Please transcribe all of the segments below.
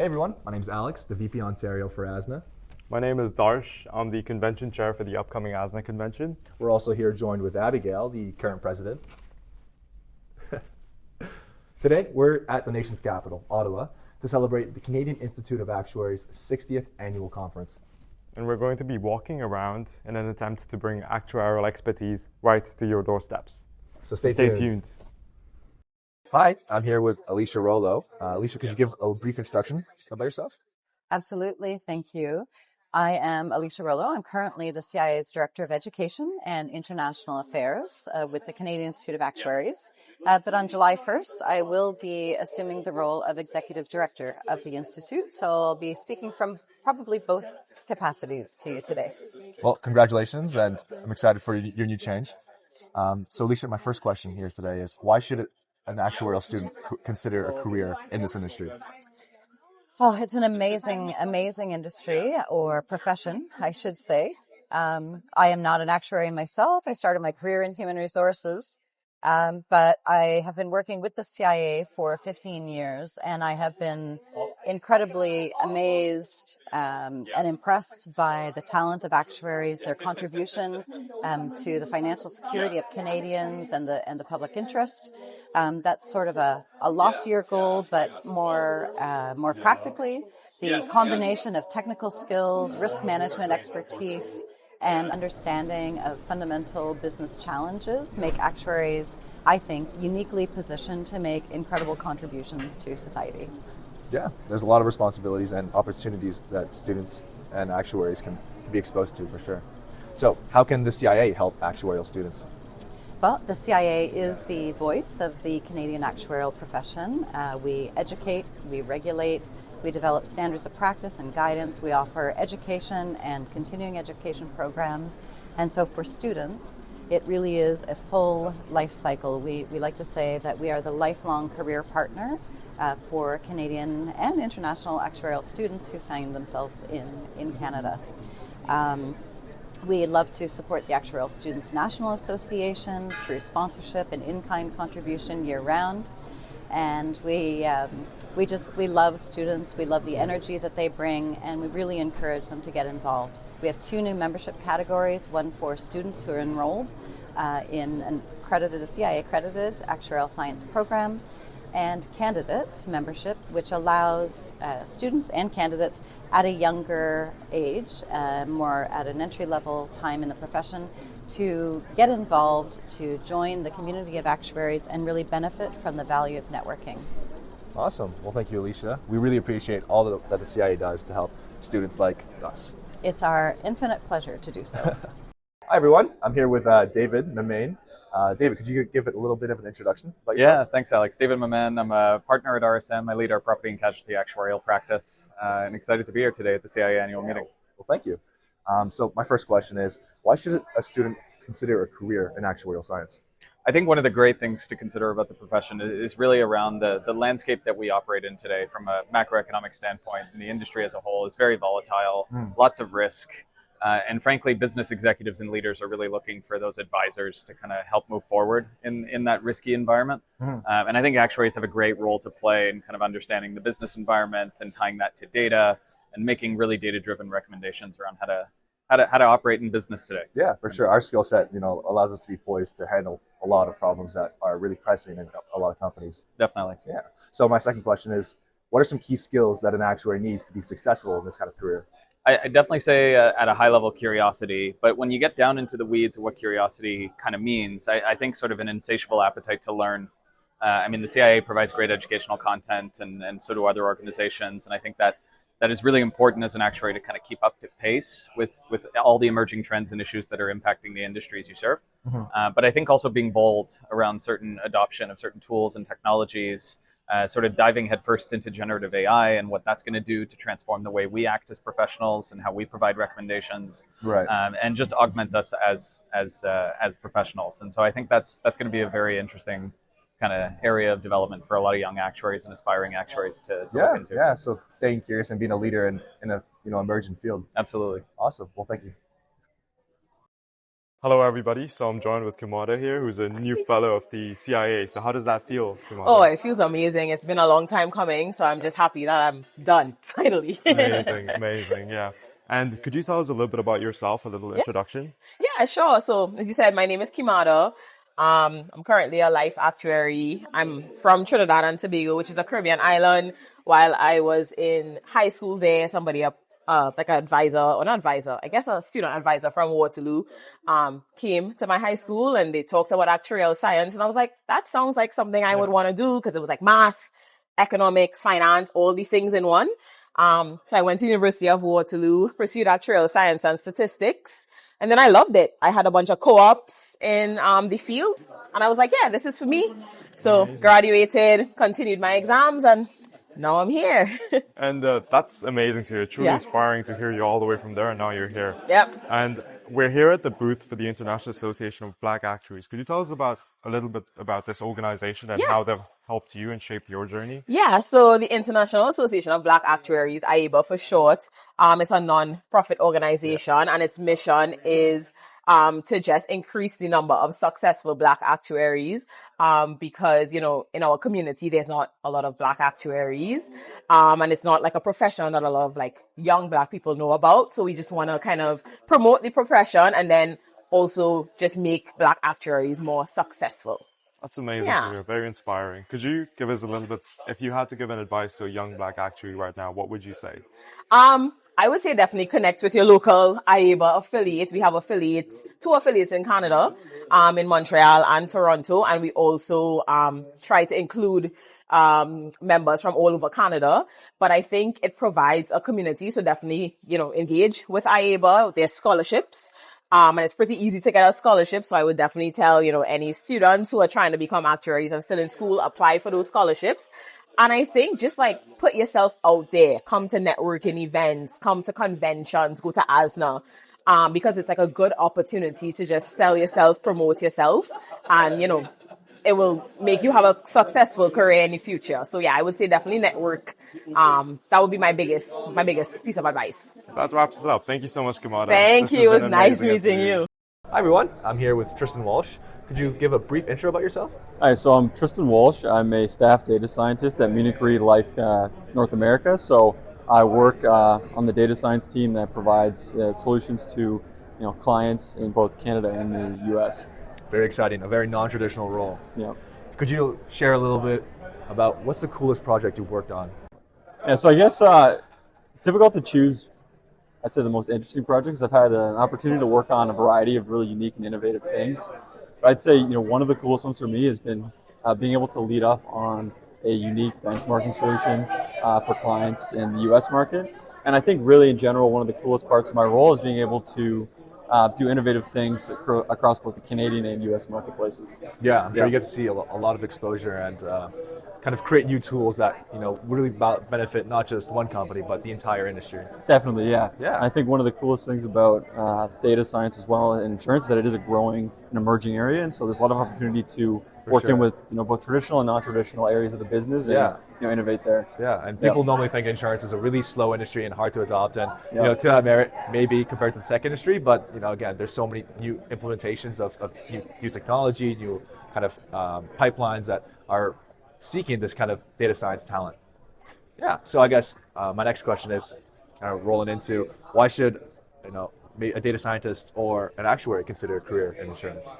Hey everyone, my name is Alex, the VP Ontario for ASNA. My name is Darsh. I'm the convention chair for the upcoming ASNA convention. We're also here joined with Abigail, the current president. Today, we're at the nation's capital, Ottawa, to celebrate the Canadian Institute of Actuaries' 60th annual conference. And we're going to be walking around in an attempt to bring actuarial expertise right to your doorsteps. So stay tuned. Hi, I'm here with Alicia Rollo. Alicia, could you give a brief introduction about yourself? Absolutely, thank you. I am Alicia Rollo. I'm currently the CIA's Director of Education and International Affairs with the Canadian Institute of Actuaries. But on July 1st, I will be assuming the role of Executive Director of the Institute. So I'll be speaking from probably both capacities to you today. Well, congratulations, and I'm excited for your new change. So Alicia, my first question here today is, why should an actuarial student consider a career in this industry? Oh, it's an amazing, amazing industry or profession, I should say. I am not an actuary myself. I started my career in human resources, but I have been working with the CIA for 15 years, and I have been incredibly amazed and impressed by the talent of actuaries, their contribution to the financial security of Canadians and the public interest. That's sort of a loftier goal, but more practically, the combination of technical skills, risk management expertise, and understanding of fundamental business challenges make actuaries, I think, uniquely positioned to make incredible contributions to society. Yeah, there's a lot of responsibilities and opportunities that students and actuaries can be exposed to, for sure. So how can the CIA help actuarial students? Well, the CIA is the voice of the Canadian actuarial profession. We educate, we regulate, we develop standards of practice and guidance. We offer education and continuing education programs. And so for students, it really is a full life cycle. We like to say that we are the lifelong career partner for Canadian and international actuarial students who find themselves in Canada. We love to support the Actuarial Students National Association through sponsorship and in-kind contribution year-round. And we love students, we love the energy that they bring, and we really encourage them to get involved. We have 2 new membership categories, one for students who are enrolled in a CIA-accredited actuarial science program, and candidate membership, which allows students and candidates at a younger age, more at an entry-level time in the profession, to get involved, to join the community of actuaries and really benefit from the value of networking. Awesome. Well, thank you, Alicia. We really appreciate all that the CIA does to help students like us. It's our infinite pleasure to do so. Hi, everyone. I'm here with David Mamain. David, could you give it a little bit of an introduction about yourself? Yeah, thanks, Alex. David Maman. I'm a partner at RSM. I lead our property and casualty actuarial practice, and excited to be here today at the CIA annual meeting. Well, thank you. So my first question is, why should a student consider a career in actuarial science? I think one of the great things to consider about the profession is really around the landscape that we operate in today from a macroeconomic standpoint, and the industry as a whole is very volatile, lots of risk. And frankly, business executives and leaders are really looking for those advisors to kind of help move forward in that risky environment. And I think actuaries have a great role to play in kind of understanding the business environment and tying that to data and making really data-driven recommendations around how to operate in business today. Yeah, for sure. Our skill set, allows us to be poised to handle a lot of problems that are really pressing in a lot of companies. Definitely. Yeah. So my second question is, what are some key skills that an actuary needs to be successful in this kind of career? I definitely say at a high level curiosity, but when you get down into the weeds of what curiosity kind of means, I think sort of an insatiable appetite to learn. The CIA provides great educational content, and so do other organizations, and I think that is really important as an actuary to kind of keep up to pace with all the emerging trends and issues that are impacting the industries you serve. But I think also being bold around certain adoption of certain tools and technologies, sort of diving headfirst into generative AI and what that's going to do to transform the way we act as professionals and how we provide recommendations, right? And just augment us as professionals. And so I think that's going to be a very interesting kind of area of development for a lot of young actuaries and aspiring actuaries to look into. Yeah. So staying curious and being a leader in a emerging field. Absolutely. Awesome. Well, thank you. Hello, everybody. So I'm joined with Kimaada here, who's a new fellow of the CIA. So how does that feel, Kimaada? Oh, it feels amazing. It's been a long time coming, so I'm just happy that I'm done, finally. Amazing, yeah. And could you tell us a little bit about yourself, a little introduction? Yeah, sure. So, as you said, my name is Kimaada. I'm currently a life actuary. I'm from Trinidad and Tobago, which is a Caribbean island. While I was in high school there, somebody like an advisor, or not advisor, I guess a student advisor from Waterloo, came to my high school and they talked about actuarial science. And I was like, that sounds like something I would want to do, because it was like math, economics, finance, all these things in one. So I went to University of Waterloo, pursued actuarial science and statistics. And then I loved it. I had a bunch of co-ops in the field. And I was like, yeah, this is for me. So graduated, continued my exams, and now I'm here. And that's amazing to hear. Truly Yeah. inspiring to hear you all the way from there, and now you're here. Yep. And we're here at the booth for the International Association of Black Actuaries. Could you tell us a little bit about this organization and how they've helped you and shaped your journey? Yeah, so the International Association of Black Actuaries, AIBA for short, it's a non-profit organization, and its mission is to just increase the number of successful Black actuaries, because, you know, in our community, there's not a lot of Black actuaries, and it's not like a profession that a lot of like young Black people know about. So we just want to kind of promote the profession and then also just make Black actuaries more successful. That's amazing Yeah. to hear. Very inspiring. Could you give us a little bit, if you had to give an advice to a young Black actuary right now, what would you say? I would say definitely connect with your local AIBA affiliate. We have two affiliates in Canada, in Montreal and Toronto, and we also try to include members from all over Canada. But I think it provides a community, so definitely, you know, engage with AIBA. There's scholarships. And it's pretty easy to get a scholarship. So I would definitely tell, you know, any students who are trying to become actuaries and still in school, apply for those scholarships. And I think just like put yourself out there, come to networking events, come to conventions, go to ASNA, because it's like a good opportunity to just sell yourself, promote yourself, and, you know, it will make you have a successful career in the future. So yeah, I would say definitely network. That would be my biggest piece of advice. That wraps it up. Thank you so much, Kimaada. Thank This you. It has was been nice amazing meeting interview. you. Hi everyone, I'm here with Tristan Walsh. Could you give a brief intro about yourself? Hi, so I'm Tristan Walsh. I'm a staff data scientist at Munich Re Life North America. So I work on the data science team that provides solutions to clients in both Canada and the U.S. Very exciting, a very non-traditional role. Yeah. Could you share a little bit about what's the coolest project you've worked on? Yeah. So I guess it's difficult to choose. I'd say the most interesting projects. I've had an opportunity to work on a variety of really unique and innovative things. But I'd say one of the coolest ones for me has been being able to lead off on a unique benchmarking solution for clients in the U.S. market. And I think really in general, one of the coolest parts of my role is being able to do innovative things across both the Canadian and U.S. marketplaces. Yeah, I'm sure you get to see a lot of exposure and kind of create new tools that really benefit not just one company but the entire industry. Definitely, yeah. Yeah. And I think one of the coolest things about data science as well and insurance is that it is a growing and emerging area, and so there's a lot of opportunity to work in with both traditional and non-traditional areas of the business and innovate there. Yeah, and people normally think insurance is a really slow industry and hard to adopt, and to have merit maybe compared to the tech industry, but again, there's so many new implementations of new technology, new kind of pipelines that are seeking this kind of data science talent. Yeah, so I guess my next question is kind of rolling into why should a data scientist or an actuary consider a career in insurance?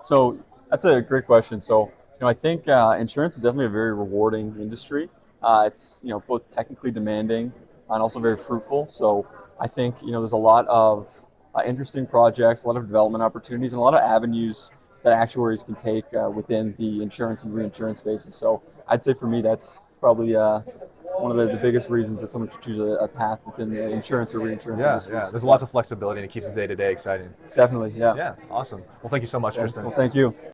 So that's a great question. So I think insurance is definitely a very rewarding industry. It's both technically demanding and also very fruitful. So I think there's a lot of interesting projects, a lot of development opportunities, and a lot of avenues that actuaries can take within the insurance and reinsurance spaces. So I'd say for me, that's probably one of the biggest reasons that someone should choose a path within the insurance or reinsurance industry. Yeah, there's lots of flexibility and it keeps the day-to-day exciting. Definitely, yeah. Yeah, awesome. Well, thank you so much, Tristan. Well, thank you.